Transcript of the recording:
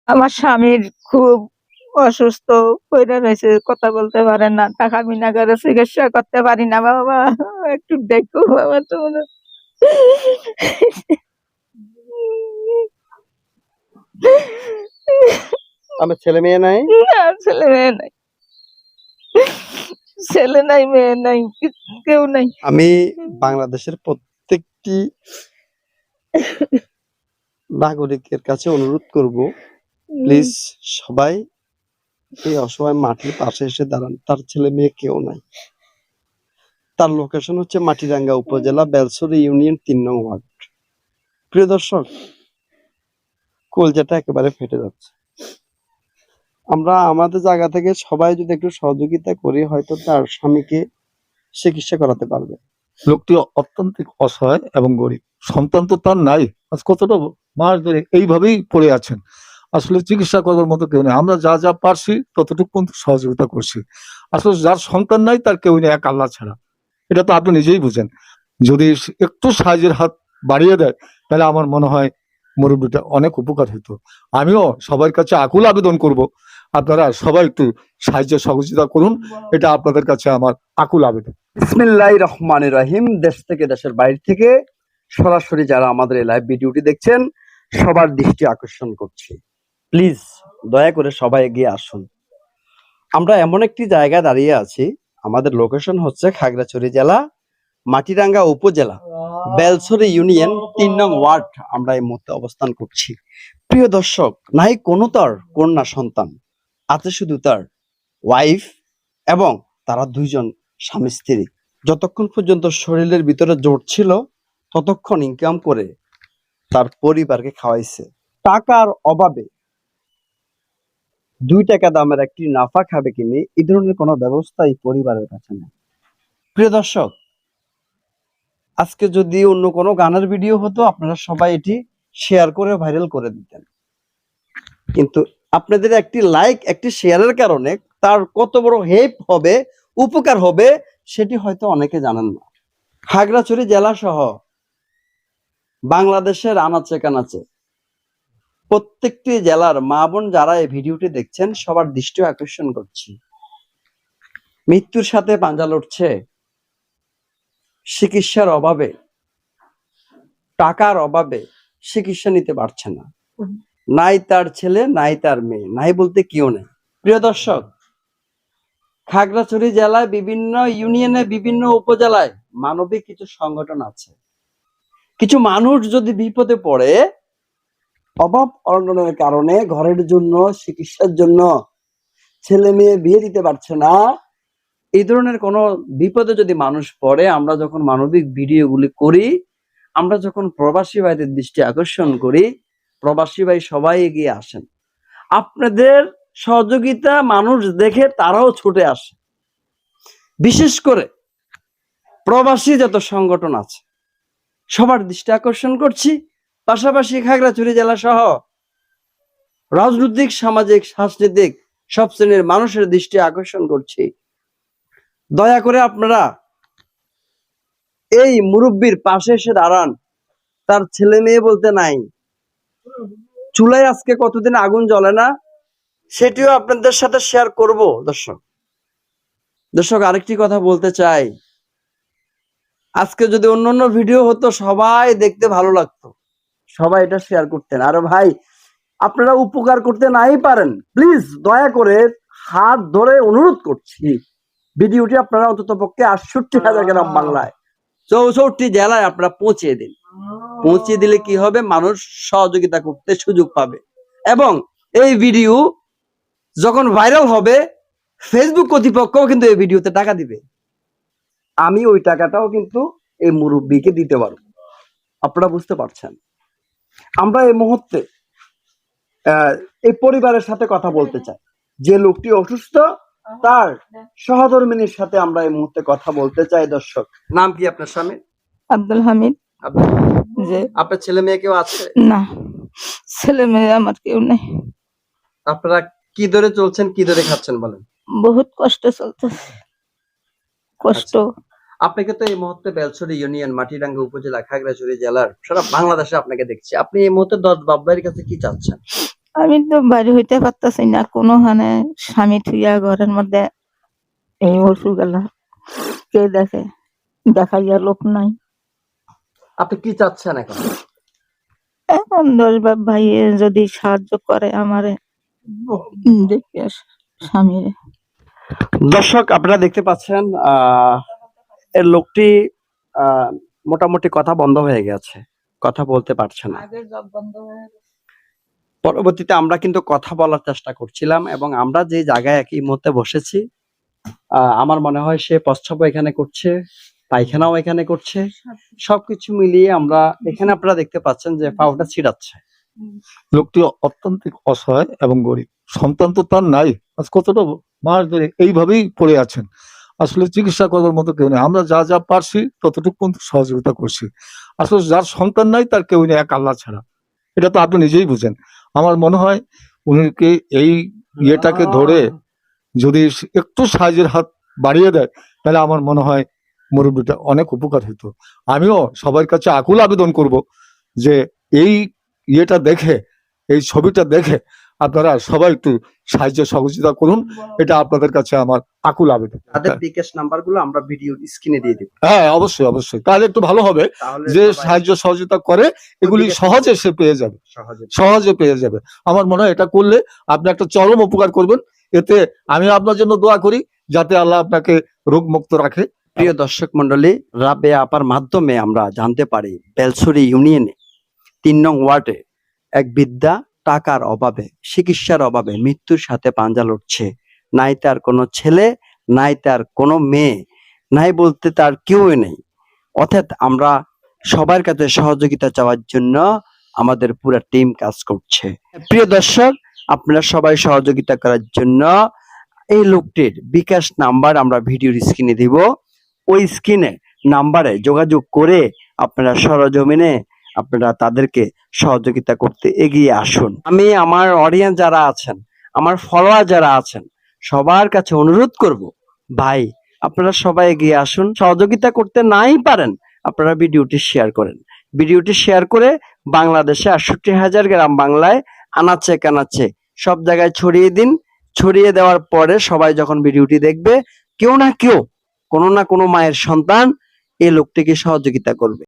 আমার স্বামীর খুব অসুস্থ পইড়া রয়েছে, কথা বলতে পারে না, টাকা বিনাগারে চিকিৎসা করতে পারি না বাবা, একটু দেখো বাবা তোমরা। আমার ছেলে মেয়ে নাই? না, ছেলে মেয়ে নাই, ছেলে নাই, মেয়ে নাই, কেউ নাই। আমি বাংলাদেশের প্রত্যেকটি নাগরিকের কাছে অনুরোধ করব, প্লিজ সবাই এই অসহায় মাটির পাশে এসে দাঁড়ান। তার ছেলে মেয়ে কেউ নাই। তার লোকেশন হচ্ছে মাটিরাঙ্গা উপজেলা, বেলছড়ি ইউনিয়ন, ৩ নং ওয়ার্ড। প্রিয় দর্শক, কলজাটা একেবারে ফেটে যাচ্ছে। আমরা আমাদের জায়গা থেকে সবাই যদি একটু সহযোগিতা করি, হয়তো তার স্বামীকে চিকিৎসা করাতে পারবে। লোকটি অত্যন্ত অসহায় এবং গরিব, সন্তান তো তার নাই। আজ কতটা মাস ধরে এইভাবেই পড়ে আছেন। আসলে চিকিৎসা করার মতো কেউ নেই। আমরা যা যা পারছি ততটুকু পর্যন্ত সহযোগিতা করছি। আসলে যার সন্তান নাই তার কেউ নেই, এক আল্লাহ ছাড়া। এটা তো আপনি নিজেই বুঝেন। যদি একটু সাহায্যের হাত বাড়িয়ে দেয় তাহলে আমার মনে হয় মুরব্বীটা অনেক উপকার হতো। আমিও সবার কাছে আকুল আবেদন করব, আপনারা সবাই একটু সাহায্য সহযোগিতা করুন। এটা আপনাদের কাছে আমার আকুল আবেদন। বিসমিল্লাহির রহমানির রহিম। দেশ থেকে, দেশের বাইরে থেকে সরাসরি যারা আমাদের এই লাইভ ভিডিওটি দেখছেন, সবার দৃষ্টি আকর্ষণ করছি, প্লিজ দয়া করে সবাই এগিয়ে আসুন। আমরা এমন একটি জায়গায় দাঁড়িয়ে আছি, আমাদের লোকেশন হচ্ছে খাগড়াছড়ি জেলা, মাটিরাঙ্গা উপজেলা, বেলছড়ি ইউনিয়ন, ৩ নং ওয়ার্ড। আমরা এই মুহূর্তে অবস্থান করছি। প্রিয় দর্শক, নাই কোনো তার কন্যা সন্তান, আছে শুধু তার ওয়াইফ এবং তারা দুইজন স্বামী স্ত্রী। যতক্ষণ পর্যন্ত শরীরের ভিতরে জোর ছিল ততক্ষণ ইনকাম করে তার পরিবারকে খাওয়াইছে। টাকার অভাবে 2 টাকা দামের একটি নাফা খাবে কিনে এই ধরনের কোনো ব্যবস্থা এই পরিবারের কাছে নেই। প্রিয় দর্শক, আজকে যদি অন্য কোনো গানের ভিডিও হতো, আপনারা সবাই এটি শেয়ার করে ভাইরাল করে দিতেন, কিন্তু আপনাদের একটি লাইক, একটি শেয়ারের কারণে তার কত বড় হেল্প হবে, উপকার হবে, সেটি হয়তো অনেকে জানেন না। খাগড়াছড়ি জেলা সহ বাংলাদেশের আনাচে কানাচে প্রত্যেকটি জেলার মা বোন যারা এই ভিডিওটি দেখছেন, সবার দৃষ্টি আকর্ষণ করছি। মৃত্যুর সাথে পাঞ্জা লড়ছে, চিকিৎসার অভাবে, টাকার অভাবে চিকিৎসা নিতে পারছে না। নাই তার ছেলে, নাই তার মেয়ে, নাই বলতে কেউ নেই। প্রিয় দর্শক, খাগড়াছড়ি জেলায় বিভিন্ন ইউনিয়নে, বিভিন্ন উপজেলায় মানবিক কিছু সংগঠন আছে। কিছু মানুষ যদি বিপদে পড়ে, অভাব অনটনের কারণে ঘরের জন্য, চিকিৎসার জন্য ছেলে মেয়ে বিয়ে দিতে পারছে না, এই ধরনের কোনো বিপদে যদি মানুষ পড়ে, আমরা যখন মানবিক ভিডিওগুলি করি, আমরা যখন প্রবাসী ভাইদের দৃষ্টি আকর্ষণ করি, প্রবাসী ভাই সবাই এগিয়ে আসেন। আপনাদের সহযোগিতা মানুষ দেখে তারাও ছুটে আসে। বিশেষ করে প্রবাসী যত সংগঠন আছে সবার দৃষ্টি আকর্ষণ করছি। পাশাপাশি খাগড়াছড়ি জেলা সহ রাজনৈতিক, সামাজিক, সাংস্কৃতিক সব শ্রেণীর মানুষের দৃষ্টি আকর্ষণ করছি। দয়া করে আপনারা এই মুরব্বীর পাশে এসে দাঁড়ান। তার ছেলে মেয়ে বলতে নাই, চুলায় আজকে কতদিন আগুন জ্বলে না, সেটিও আপনাদের সাথে শেয়ার করব। দর্শক, আরেকটি কথা বলতে চাই, আজকে যদি অন্যান্য ভিডিও হতো সবাই দেখতে ভালো লাগতো, সবাই এটা শেয়ার করতেন। আরে ভাই, আপনারা উপকার করতে নাই পারেন, প্লিজ দয়া করে হাত ধরে অনুরোধ করছি, ভিডিওটি আপনারা অন্তত পক্ষে ৬৮,০০০ গ্রাম বাংলায় ৬৪ জেলায় আপনারা পৌঁছে দিন। পৌঁছে দিলে কি হবে, মানুষ সহযোগিতা করতে সুযোগ পাবে এবং এই ভিডিও যখন ভাইরাল হবে, ফেসবুক কর্তৃপক্ষও কিন্তু এই ভিডিওতে টাকা দিবে। আমি ওই টাকাটাও কিন্তু এই মুরব্বীকে দিতে পারবো। আপনারা বুঝতে পারছেন। আমরা এই মুহূর্তে এই পরিবারের সাথে কথা বলতে চাই। যে লোকটি অসুস্থ, তার সহধর্মিনীর সাথে আমরা এই মুহূর্তে কথা বলতে চাই। দর্শক, নাম কি আপনার স্বামী? আব্দুল হামিদ। যে আপনার ছেলে মেয়ে কেউ আছে? না, ছেলে মেয়ে আমার কেউ নেই। আপনারা কি ধরে চলছেন, কি ধরে খাচ্ছেন বলেন? বহুত কষ্ট চলতেছে, কষ্ট। আপনাকে তো এই মুহূর্তে বেলছড়ি ইউনিয়ন, মাটিরাঙ্গা উপজেলা, খাগড়াছড়ি জেলার, সারা বাংলাদেশে আপনাকে দেখছি। আপনি এই মুহূর্তে 10 বাপ ভাইয়ের কাছে কি চাচ্ছেন? আমি তো বাইরে হইতে পারতাছি না কোনোখানে, স্বামী থুইয়া ঘরের মধ্যে এই অসুখ এলা, কে দেখে, দেখাইয়া লোক নাই। আপনি কি চাচ্ছেন এখন? এখন 10 ভাই যদি সাহায্য করে আমারে, দেখে স্বামীরে। দর্শক আপনারা দেখতে পাচ্ছেন এর লোকটি মোটামুটি কথা বন্ধ হয়ে গেছে, কথা বলতে পারছে না। পরবর্তীতে আমরা কিন্তু কথা বলার চেষ্টা করছিলাম এবং আমরা যে জায়গায় একই মুহূর্তে বসেছি, আমার মনে হয় সে প্রস্রাবও এখানে করছে, পায়খানাও এখানে করছে, সবকিছু মিলিয়ে আমরা এখানে আপনারা দেখতে পাচ্ছেন যে পাউটা ছিড়াচ্ছে। লোকটি অত্যন্ত অসহায় এবং গরিব, সন্তান তো তার নাই। আজ কতটা মাস ধরে এইভাবেই পড়ে আছেন। আসলে চিকিৎসা করার মতো কেউ নেই। আমরা যা যা পারছি ততটুকু পর্যন্ত সহযোগিতা করছি। আসলে যার সন্তান নাই তার কেউ নেই, এক আল্লাহ ছাড়া। এটা তো আপনি নিজেই বুঝেন। আমার মনে হয় উনিকে এই ইয়েটাকে ধরে যদি একটু সাহায্যের হাত বাড়িয়ে দেয়, তাহলে আমার মনে হয় মুরব্বীটা অনেক উপকার হতো। আমিও সবার কাছে আকুল আবেদন করব যে এই ইয়েটা দেখে, এই ছবিটা দেখে আপনারা সবাই একটু সাহায্য সহযোগিতা করুন। এটা আপনাদের কাছে আমার আকুল আবেদন। তাদের বিকাশ নাম্বারগুলো আমরা ভিডিও স্ক্রিনে দিয়ে দিব, হ্যাঁ, অবশ্যই অবশ্যই, তাহলে একটু ভালো হবে। তাহলে যে সবাই সাহায্য সহযোগিতা করে এগুলি বিকাশ সহজে সে পেয়ে যাবে, সহজে। সহজে পেয়ে যাবে। আমার মনে হয় এটা করলে আপনি একটা চরম উপকার করবেন। এতে আমি আপনার জন্য দোয়া করি যাতে আল্লাহ আপনাকে রোগ মুক্ত রাখে। প্রিয় দর্শক মন্ডলী, রাবেয়া আপার মাধ্যমে আমরা জানতে পারি বেলছড়ি ইউনিয়নে 3 নং ওয়ার্ডে এক বৃদ্ধা টাকার অভাবে, চিকিৎসার অভাবে মৃত্যুর সাথে পাঞ্জা লড়ছে। নাই তার কোনো ছেলে, নাই তার কোনো মেয়ে, নাই বলতে তার কেউই নেই। অর্থাৎ আমরা সবার কাছে সহযোগিতা চাওয়ার জন্য আমাদের পুরো টিম কাজ করছে। প্রিয় দর্শক, আপনারা সবাই সহযোগিতা করার জন্য এই লোকটির বিকাশ নাম্বার আমরা ভিডিওর স্ক্রিনে দিব। ওই স্ক্রিনে নাম্বারে যোগাযোগ করে আপনারা সরজমিনে আপনারা তাদেরকে সহযোগিতা করতে এগিয়ে আসুন। আমি আমার অডিয়েন্স যারা আছেন, আমার ফলোয়ার যারা আছেন, সবার কাছে অনুরোধ করব, ভাই আপনারা সবাই এগিয়ে আসুন। সহযোগিতা করতে নাই পারেন, আপনারা ভিডিওটি শেয়ার করেন। ভিডিওটি শেয়ার করে বাংলাদেশে 68,000 গ্রাম বাংলায় আনাচে কানাচে সব জায়গায় ছড়িয়ে দিন। ছড়িয়ে দেওয়ার পরে সবাই যখন ভিডিওটি দেখবে, কেউ না কেউ, কোনো না কোনো মায়ের সন্তান এই লোকটিকে সহযোগিতা করবে।